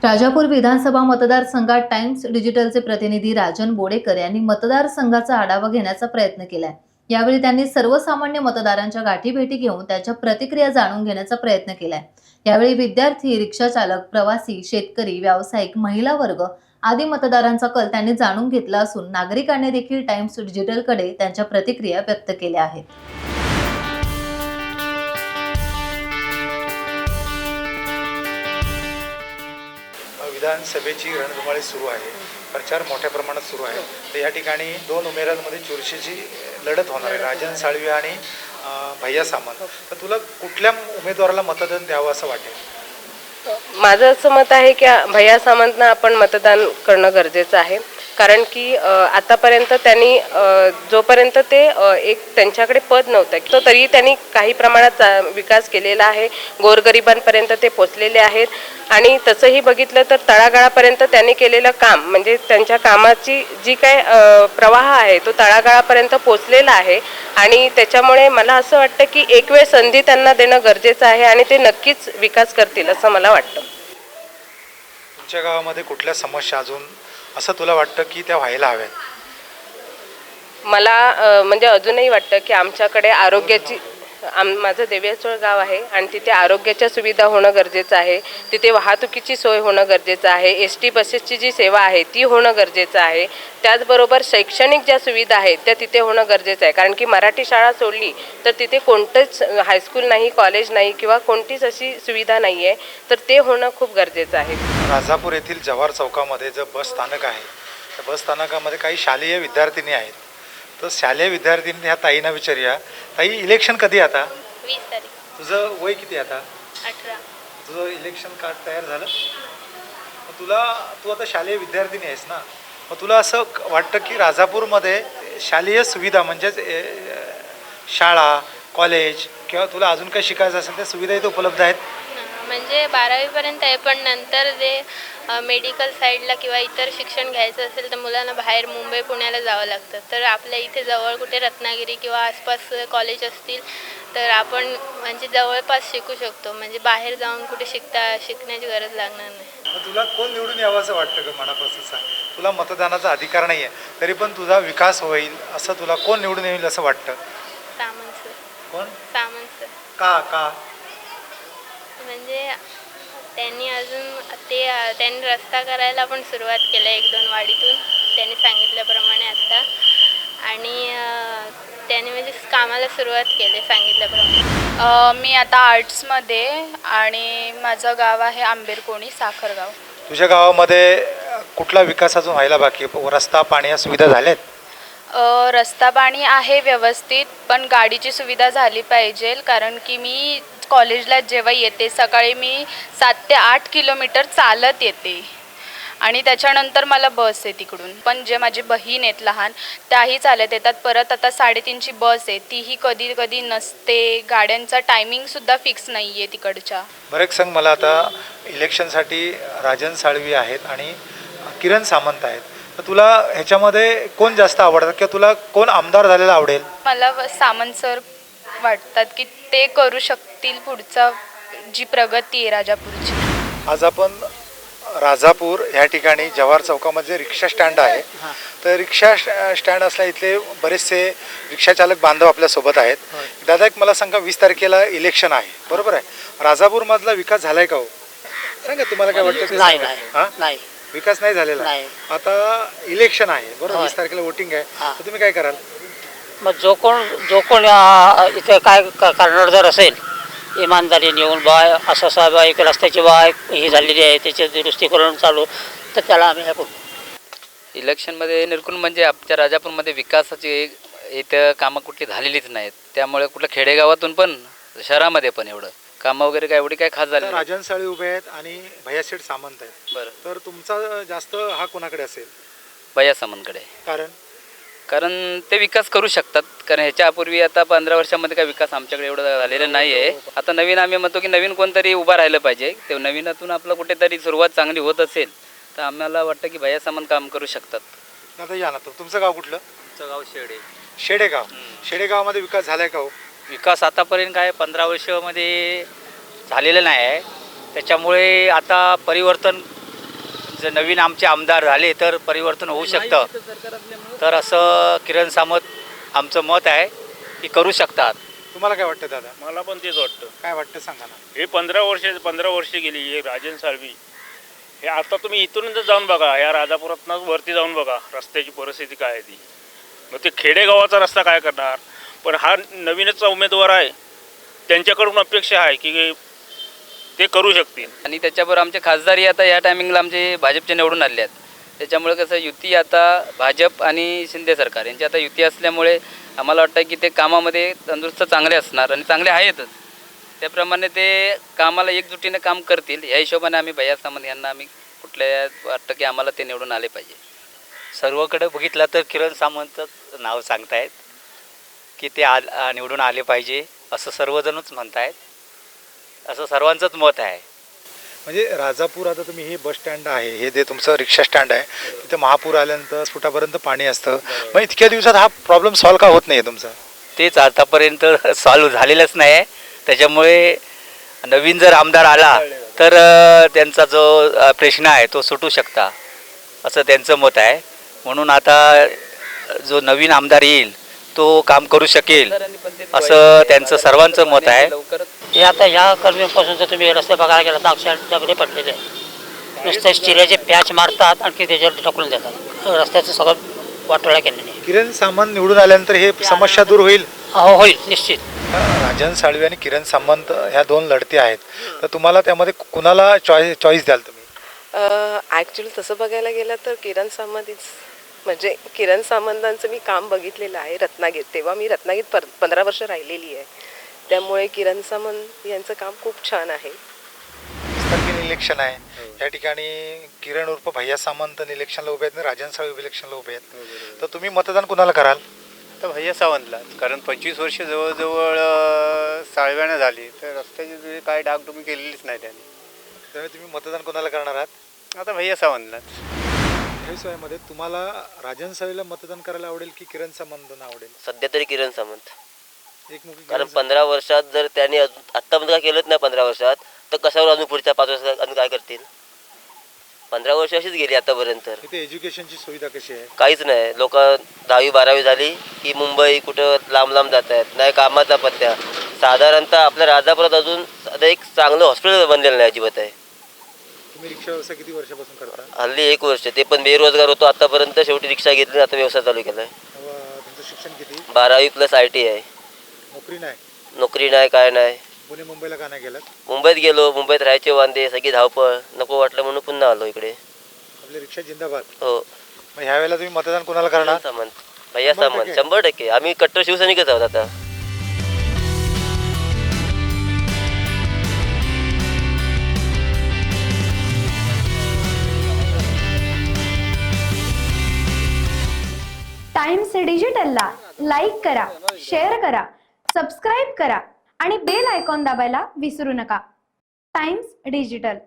राजापूर विधानसभा मतदारसंघात टाइम्स डिजिटलचे प्रतिनिधी राजन बोडेकर यांनी मतदारसंघाचा आढावा घेण्याचा प्रयत्न केलाय। यावेळी त्यांनी सर्वसामान्य मतदारांच्या गाठीभेटी घेऊन त्यांच्या प्रतिक्रिया जाणून घेण्याचा प्रयत्न केलाय। यावेळी विद्यार्थी, रिक्षा चालक, प्रवासी, शेतकरी, व्यावसायिक, महिला वर्ग आदी मतदारांचा कल त्यांनी जाणून घेतला असून नागरिकांनी देखील टाइम्स डिजिटलकडे त्यांच्या प्रतिक्रिया व्यक्त केल्या आहेत। विधानसभेची रणधुमाळी सुरू आहे, प्रचार मोठ्या प्रमाणात सुरू आहे। तर या ठिकाणी दोन उमेदवारांमध्ये चुरशीची लढत होणार आहे, राजन साळवी आणि भैया सामंत। तर तुला कुठल्या उमेदवाराला मतदान द्यावं असं वाटेल? माझं असं मत आहे की भैया सामंतना आपण मतदान करणं गरजेचं आहे, कारण की आतापर्यंत त्यांनी जोपर्यंत ते एक त्यांच्याकडे पद नव्हतं तो तरी त्यांनी काही प्रमाणात विकास केलेला आहे, गोरगरिबांपर्यंत ते पोचलेले आहेत। आणि तसंही बघितलं तर तळागाळापर्यंत त्यांनी केलेलं काम म्हणजे त्यांच्या कामाची जी काय प्रवाह आहे तो तळागाळापर्यंत पोचलेला आहे। आणि त्याच्यामुळे मला असं वाटतं की एक वेळ संधी त्यांना देणं गरजेचं आहे आणि ते नक्कीच विकास करतील असं मला वाटतं। तुमच्या गावामध्ये कुठल्या समस्या अजून असं तुला वाटतं की त्या व्हायला हव्यात? मला म्हणजे अजूनही वाटतं की आमच्याकडे आरोग्याची माझं देव्याचोळ गाव आहे आणि तिथे आरोग्याच्या सुविधा होणं गरजेचं आहे, तिथे वाहतुकीची सोय होणं गरजेचं आहे, ST बसेसची जी सेवा आहे ती होणं गरजेचं आहे। त्याचबरोबर शैक्षणिक ज्या सुविधा आहेत त्या तिथे होणं गरजेचं आहे, कारण की मराठी शाळा सोडली तर तिथे कोणतंच हायस्कूल नाही, कॉलेज नाही किंवा कोणतीच अशी सुविधा नाही आहे, तर ते होणं खूप गरजेचं आहे। राजापूर येथील जव्हार चौकामध्ये जे बस स्थानक आहे त्या बस स्थानकामध्ये काही शालेय विद्यार्थिनी आहेत। तर शालेय विद्यार्थिनी ह्या ताईंना विचारूया, ताई इलेक्शन कधी आता? 20 तारीख। तुझं वय किती आता? 18। तुझं इलेक्शन कार्ड तयार झालं? मग तू आता शालेय विद्यार्थिनी आहेस ना, मग तुला असं वाटतं की राजापूरमध्ये शालेय सुविधा म्हणजेच शाळा, कॉलेज किंवा तुला अजून काही शिकायचं असेल त्या सुविधा इथे उपलब्ध आहेत? म्हणजे 12वी पर्यंत आहे, पण नंतर जे मेडिकल साईडला किंवा इतर शिक्षण घ्यायचं असेल तर मुलांना बाहेर मुंबई, पुण्याला जावं लागतं। तर आपल्या इथे जवळ कुठे रत्नागिरी किंवा आसपास कॉलेज असतील तर आपण म्हणजे जवळपास शिकू शकतो, म्हणजे बाहेर जाऊन कुठे शिकण्याची गरज लागणार नाही। मग तुला कोण निवडून यावं असं वाटतं का? मनापासून सांग, तुला मतदानाचा अधिकार नाही आहे तरी पण तुझा विकास होईल असं तुला कोण निवडून येईल असं वाटतं? सामंत सर। कोण? सामंत सर। का? म्हणजे त्यांनी त्यांनी रस्ता करायला पण सुरुवात केलं 1-2 वाडीतून त्यांनी सांगितल्याप्रमाणे आता, आणि त्यांनी म्हणजे कामाला सुरुवात केली सांगितल्याप्रमाणे। मी आता आर्ट्समध्ये आणि माझं गाव आहे आंबेरकोणी, साखरगाव। तुझ्या गावामध्ये कुठला विकास अजून व्हायला बाकी? रस्ता, पाणी या सुविधा झाल्यात? रस्ता पाणी आहे व्यवस्थित, पण गाडीची सुविधा झाली पाहिजे, कारण की मी कॉलेजला जेव्हा येते सकाळी मी 7 ते 8 किलोमीटर चालत येते आणि त्याच्यानंतर मला बस आहे तिकडून। पण जे माझी बहीण आहेत लहान त्याही चालत येतात। परत आता 3:30ची बस आहे, तीही कधी कधी नसते, गाड्यांचा टायमिंगसुद्धा फिक्स नाही आहे तिकडच्या। बरं, एक सांग मला, आता इलेक्शनसाठी राजन साळवी आहेत आणि किरण सामंत आहेत, तर तुला ह्याच्यामध्ये कोण जास्त आवडतात किंवा तुला कोण आमदार झालेला आवडेल? मला सामंत सर वाटतात की ते करू शकतील पुढचा जी प्रगती आहे राजापूरची। आज आपण राजापूर या ठिकाणी जव्हार चौकामध्ये रिक्षा स्टँड आहे, तर रिक्षा स्टँड असल्या इथले बरेचसे रिक्षाचालक बांधव आपल्यासोबत आहेत। दादा, एक मला सांगा, 20 तारखेला इलेक्शन आहे, बरोबर आहे? राजापूरमधला विकास झालाय का हो? सांगा, तुम्हाला काय वाटतं? नाही, विकास नाही झालेला। आता इलेक्शन आहे, बरोबर? 20 तारखेला वोटिंग आहे, तर तुम्ही काय कराल? मग जो कोण इथे काय करणार जर असेल, इमानदारीने येऊन बाय असं साहेब एक रस्त्याची बाय ही झालेली आहे त्याची दुरुस्ती करून चालू, तर त्याला आम्ही हे करू। इलेक्शनमध्ये निरकून म्हणजे आमच्या राजापूरमध्ये विकासाची इथं कामं कुठली झालेलीच नाहीत, त्यामुळे कुठलं खेडेगावातून पण शहरामध्ये पण एवढं कामं वगैरे काय एवढी काय खास झाली। राजन साळवी उभे आहेत आणि भैयाशेठ सामंत आहेत, बरं, तर तुमचा जास्त हा कोणाकडे असेल? भैया सामंतकडे। कारण ते विकास करू शकतात, कारण ह्याच्यापूर्वी आता 15 वर्षामध्ये काय विकास आमच्याकडे एवढं झालेलं नाही आहे। आता नवीन आम्ही म्हणतो की नवीन कोणतरी उभा राहिलं पाहिजे, ते नवीनातून आपलं कुठेतरी सुरुवात चांगली होत असेल तर आम्हाला वाटतं की भैया सामंत काम करू शकतात। आता या ना, तुमचं गाव कुठलं? आमचं गाव शेडेगाव। शेडेगावामध्ये विकास झालाय का हो? विकास आतापर्यंत काय 15 वर्षामध्ये झालेलं नाही आहे, त्याच्यामुळे आता परिवर्तन जर नवीन आमचे आमदार झाले तर परिवर्तन होऊ शकतं. तर असं किरण सामंत आमचं मत आहे की करू शकतात. तुम्हाला काय वाटतं दादा? मला पण तेच वाटतं. काय वाटतं सांगा ना. हे 15 वर्ष गेली हे राजन साळवी. हे आता तुम्ही इथूनच जाऊन बघा, या राजापुरातनं वरती जाऊन बघा रस्त्याची परिस्थिती काय आहे ती. मग ते खेडेगावाचा रस्ता काय करणार. पण हा नवीनच उमेदवार आहे, त्यांच्याकडून अपेक्षा आहे की ते करू शकतील. आणि त्याच्याबरोबर आमचे खासदारही आता या टायमिंगला आमचे भाजपचे निवडून आले आहेत. त्याच्यामुळे कसं युती आता भाजप आणि शिंदे सरकार यांची आता युती असल्यामुळे आम्हाला वाटतं की ते कामामध्ये तंदुरुस्त चांगले असणार आणि चांगले आहेतच. त्याप्रमाणे ते कामाला एकजुटीने काम करतील या हिशोबाने आम्ही भैया सामंत यांना आम्ही कुठल्या वाटतं की आम्हाला ते निवडून आले पाहिजे. सर्वकडे बघितलं तर किरण सामंतचं नाव सांगतायत की ते निवडून आले पाहिजे असं सर्वजणच म्हणतायत. असं सर्वांचंच मत आहे. म्हणजे राजापूर आता तुम्ही हे बस स्टँड आहे, हे जे तुमचं रिक्षा स्टँड आहे, तिथे महापूर आल्यानंतर फुटापर्यंत पाणी असतं. मग इतक्या दिवसात हा प्रॉब्लेम सॉल्व्ह का होत नाही आहे तुमचा? तेच आतापर्यंत सॉल्व्ह झालेलंच नाही आहे. त्याच्यामुळे नवीन जर आमदार आला तर त्यांचा जो प्रश्न आहे तो सुटू शकता असं त्यांचं मत आहे. म्हणून आता जो नवीन आमदार येईल तो काम करू शकेल असं त्यांचं सर्वांचं मत आहे. हे आता ह्या कर्मीपासून जर तुम्ही रस्ते बघायला गेला तर अक्षर दगडे पडलेले आहे. नुसते स्टिलाचे पॅच मारतात आणखी त्याच्यावर ढकलून देतात. रस्त्याचं सगळं वाटोळा केलेलं आहे. किरण सामंत निवडून आल्यानंतर हे समस्या दूर होईल? हो, होईल निश्चित. राजन साळवी आणि किरण सामंत ह्या दोन लढती आहेत, तर तुम्हाला त्यामध्ये कुणाला चॉईस द्याल तुम्ही? ॲक्च्युली तसं बघायला गेलं तर किरण सामंत म्हणजे किरण सामंतांचं मी काम बघितलेलं आहे रत्नागिरीत. तेव्हा मी रत्नागिरीत 15 वर्ष राहिलेली आहे. त्यामुळे किरण सामंत यांचं काम खूप छान आहे. इलेक्शन आहे या ठिकाणी किरण उर्फ भैया सामंत इलेक्शनला उभे आहेत आणि राजन साळवी इलेक्शनला उभे आहेत. तर तुम्ही मतदान कुणाला कराल? तर भैया सावंतला. कारण 25 वर्ष जवळजवळ साळव्यानं झाली तर रस्त्याची काय डागडुगी केलेलीच नाही त्यांनी. त्यामुळे तुम्ही मतदान कोणाला करणार आहात? आता भैया सावंतलाच. हे सोयीमध्ये तुम्हाला राजन साळवीला मतदान करायला आवडेल की किरण सामंतांना आवडेल? सध्या तरी किरण सामंत. एकमुखी कारण 15 वर्षात जर त्यांनी आत्तापर्यंत काय केलंच नाही 15 वर्षात तर कशावर अजून पुढच्या 5 वर्षात अजून काय करतील. 15 वर्ष अशीच गेली आतापर्यंत. इथे एज्युकेशनची सुविधा कशी आहे? काहीच नाही. लोक 10वी 12वी झाली की मुंबई कुठं लांब जात आहेत. नाही कामाचा पत्त्या. साधारणतः आपल्या राजापुरात अजून सध्या एक चांगलं हॉस्पिटल बनलेलं नाही अजिबात आहे. तुम्ही रिक्षा व्यवसाय किती वर्षापासून करता? हल्ली 1 वर्ष. ते पण बेरोजगार होतो आतापर्यंत. शेवटी रिक्षा घेतली आता व्यवसाय चालू केला आहे. तुमचं शिक्षण किती? 12वी प्लस IT आहे. नोकरी नाही? नोकरी नाही काय नाही. पुणे मुंबईला का नाही गेलात? मुंबईत गेलो. मुंबईत राहायचे वांदे सगळी धावपळ नको वाटलं म्हणून पुन्हा आलो इकडे. आपली रिक्षा जिंदाबाद. हो. मग ह्या वेळेला तुम्ही मतदान कोणाला करणार? सामंत. भैया सामंत 100%. आम्ही कट्टर शिवसैनिकच आहोत आता. टाइम्स डिजिटलला लाईक करा, शेअर करा, सबस्क्राईब करा आणि बेल आयकॉन दाबायला विसरू नका. Times digital.